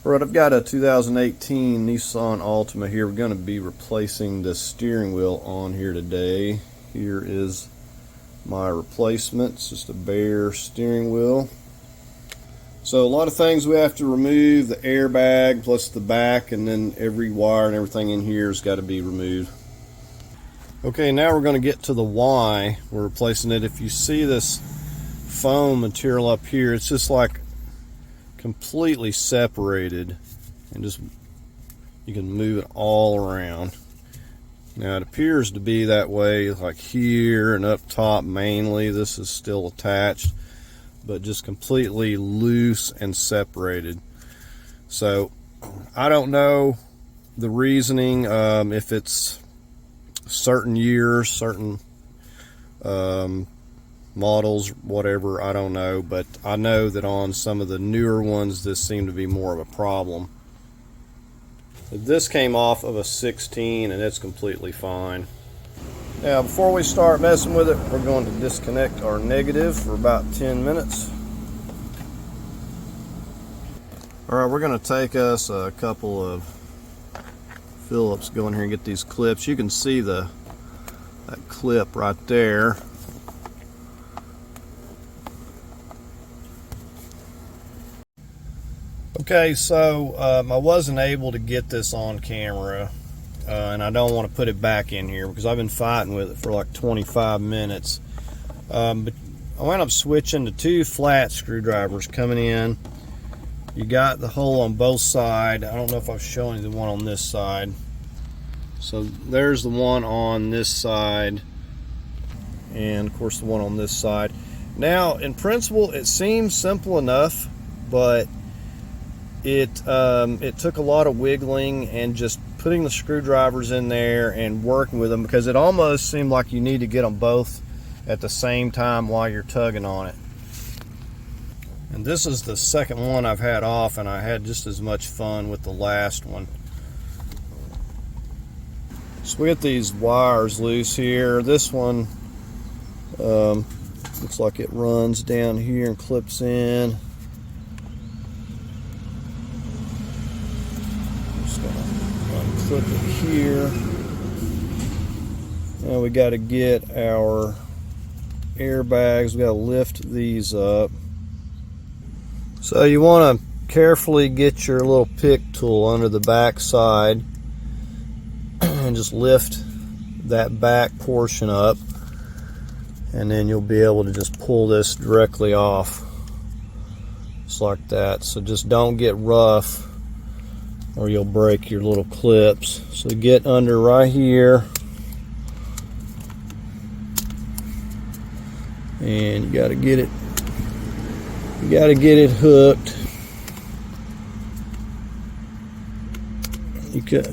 Alright, I've got a 2018 Nissan Altima here. We're going to be replacing the steering wheel on here today. Here is my replacement. It's just a bare steering wheel. So a lot of things we have to remove. The airbag plus the back, and then every wire and everything in here has got to be removed. Okay, now we're going to get to the why we're replacing it. If you see this foam material up here, it's just like completely separated, and just you can move it all around. Now it appears to be that way, like here and up top mainly. This is still attached, but just completely loose and separated. So I don't know the reasoning, if it's certain years, certain models, whatever, I don't know, but I know that on some of the newer ones this seemed to be more of a problem. This came off of a 16 and it's completely fine. Now before we start messing with it, we're going to disconnect our negative for about 10 minutes. Alright, we're going to take us a couple of Phillips, go in here and get these clips. You can see that clip right there. Okay, so I wasn't able to get this on camera, and I don't want to put it back in here because I've been fighting with it for like 25 minutes. But I wound up switching to two flat screwdrivers coming in. You got the hole on both sides. I don't know if I was showing you the one on this side. So there's the one on this side, and of course the one on this side. Now in principle it seems simple enough, but it took a lot of wiggling and just putting the screwdrivers in there and working with them, because it almost seemed like you need to get them both at the same time while you're tugging on it. And this is the second one I've had off, and I had just as much fun with the last one. So we got these wires loose here. This one looks like it runs down here and clips in. Just gonna unclip it here. Now we got to get our airbags. We got to lift these up. So you want to carefully get your little pick tool under the back side and just lift that back portion up, and then you'll be able to just pull this directly off, just like that. So just don't get rough or you'll break your little clips. So get under right here, and you got to get it hooked.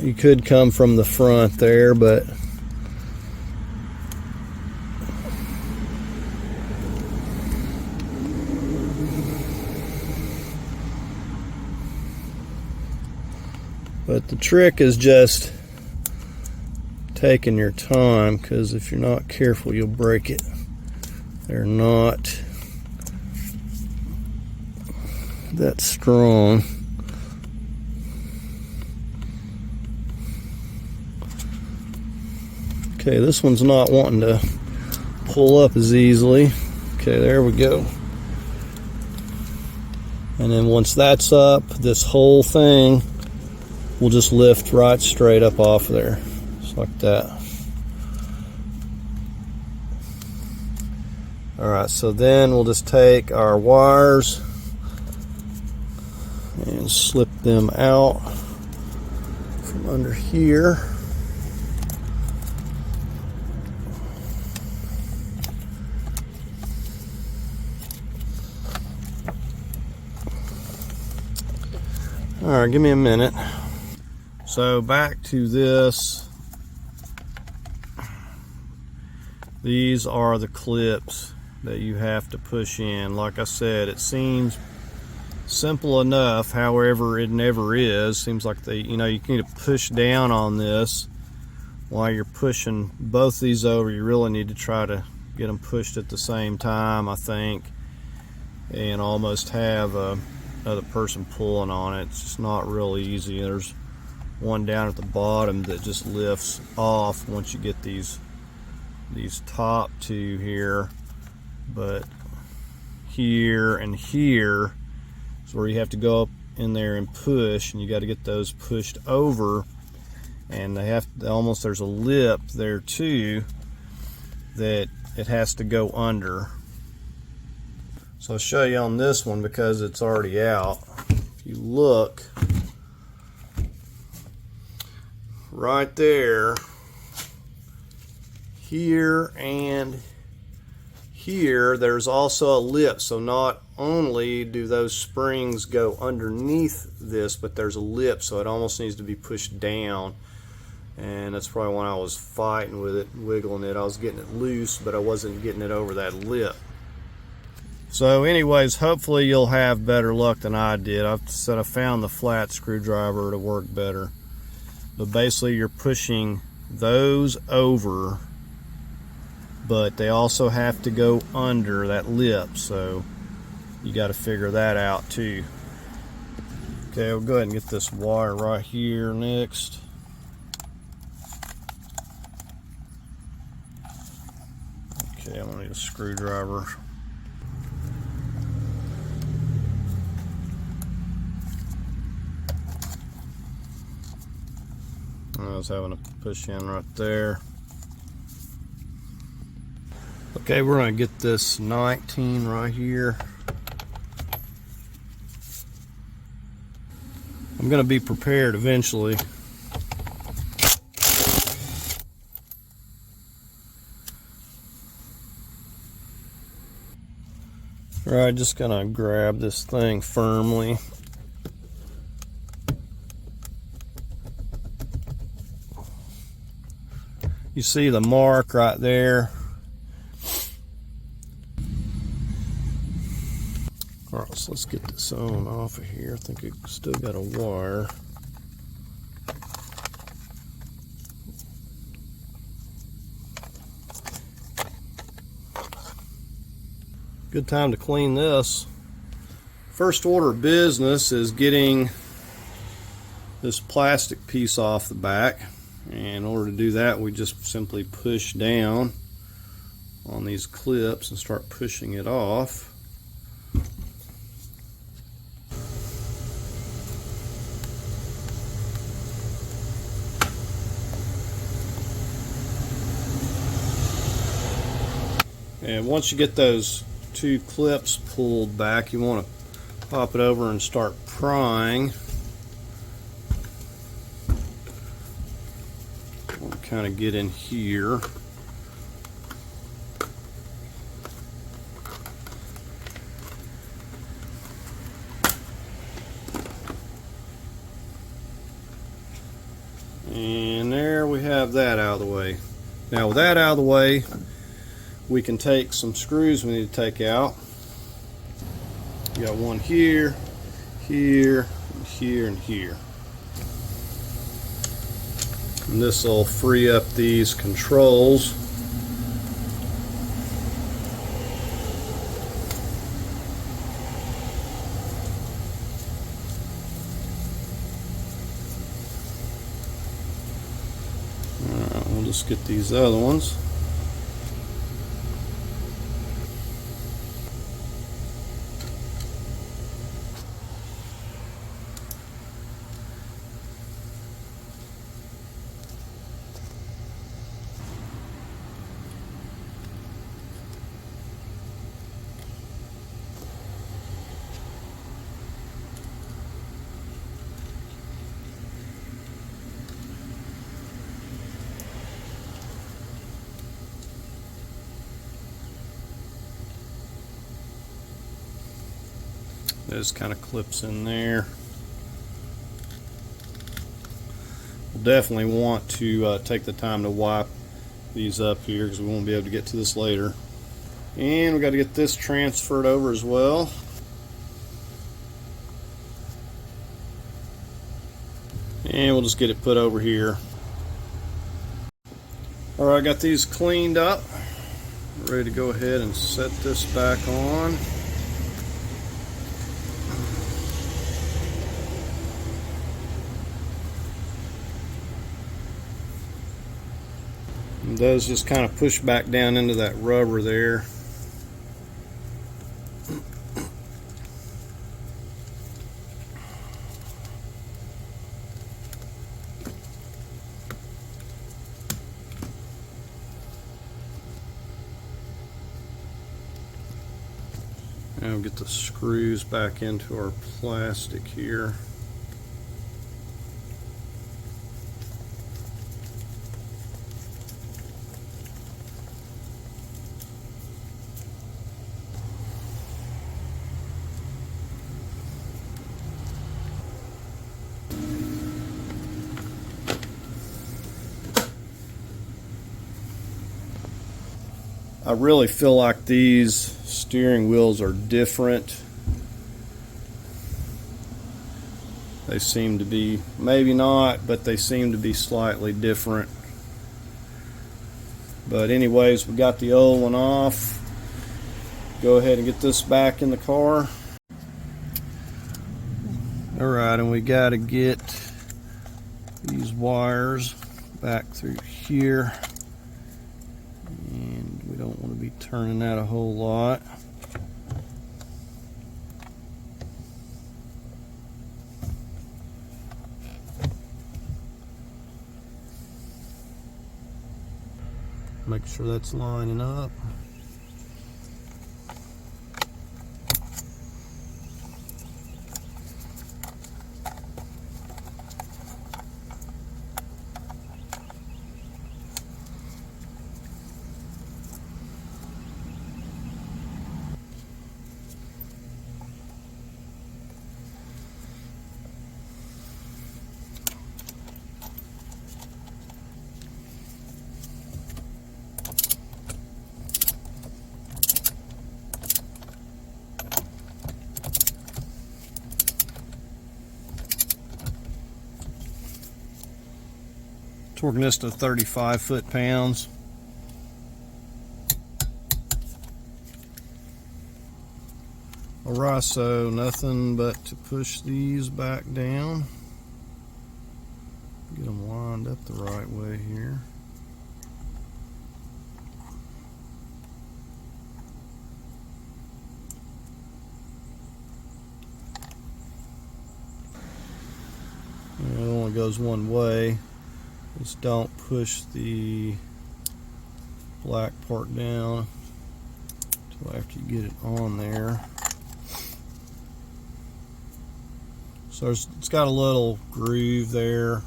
You could come from the front there, but the trick is just taking your time, because if you're not careful you'll break it. They're not that strong. Okay, this one's not wanting to pull up as easily. Okay, there we go. And then once that's up, this whole thing will just lift right straight up off there, just like that. Alright, so then we'll just take our wires and slip them out from under here. Alright, give me a minute. So back to this. These are the clips that you have to push in. Like I said, it seems simple enough, however it never is. Seems like you need to push down on this while you're pushing both these over. You really need to try to get them pushed at the same time, I think, and almost have a other person pulling on it. It's just not real easy. There's one down at the bottom that just lifts off once you get these top two here, but here and here is where you have to go up in there and push, and you got to get those pushed over, and they have to, almost there's a lip there too that it has to go under. So I'll show you on this one because it's already out. If you look right there, here and here, there's also a lip. So not only do those springs go underneath this, but there's a lip, so it almost needs to be pushed down. And that's probably when I was fighting with it, wiggling it. I was getting it loose, but I wasn't getting it over that lip. So anyways, hopefully you'll have better luck than I did. I've said I found the flat screwdriver to work better. But basically you're pushing those over, but they also have to go under that lip, so you got to figure that out too. Okay, we'll go ahead and get this wire right here next. Okay, I'm gonna need a screwdriver. I was having to push in right there. Okay, we're going to get this 19 right here. I'm going to be prepared eventually. Alright, just going to grab this thing firmly. You see the mark right there. Alright, so let's get this on off of here. I think it's still got a wire. Good time to clean this. First order of business is getting this plastic piece off the back. And in order to do that, we just simply push down on these clips and start pushing it off. And once you get those two clips pulled back, you want to pop it over and start prying. Kind of get in here. And there we have that out of the way. Now with that out of the way, we can take some screws we need to take out. You got one here, here, and here, and here. And this will free up these controls. Alright, we'll just get these other ones. It just kind of clips in there. We'll definitely want to take the time to wipe these up here because we won't be able to get to this later. And we got to get this transferred over as well. And we'll just get it put over here. Alright, I got these cleaned up. Ready to go ahead and set this back on. It does just kind of push back down into that rubber there. Now we'll get the screws back into our plastic here. I really feel like these steering wheels are different. They seem to be, maybe not, but they seem to be slightly different. But anyways, we got the old one off. Go ahead and get this back in the car. Alright, and we got to get these wires back through here. And we don't want to be turning that a whole lot. Make sure that's lining up. Torquing this to 35 foot-pounds. Alright, so nothing but to push these back down. Get them lined up the right way here. It only goes one way. Just don't push the black part down until after you get it on there. So it's got a little groove there.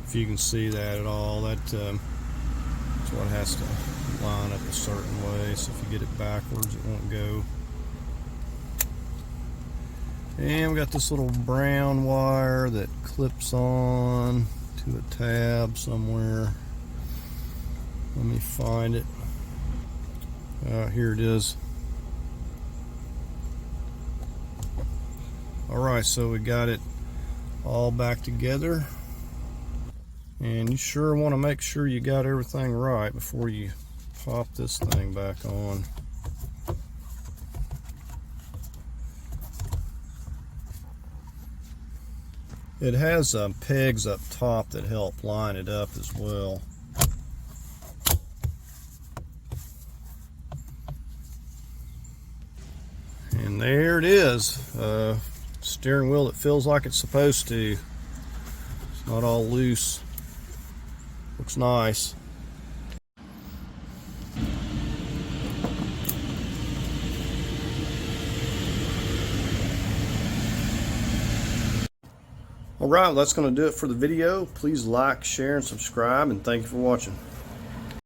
If you can see that at all, that's what it has to line up a certain way. So if you get it backwards, it won't go. And we got this little brown wire that clips on to a tab somewhere. Let me find it. Here it is. Alright, so we got it all back together. And you sure want to make sure you got everything right before you pop this thing back on. It has pegs up top that help line it up as well. And there it is. Steering wheel that feels like it's supposed to. It's not all loose. Looks nice. Alright, well, that's going to do it for the video. Please like, share, and subscribe, and thank you for watching.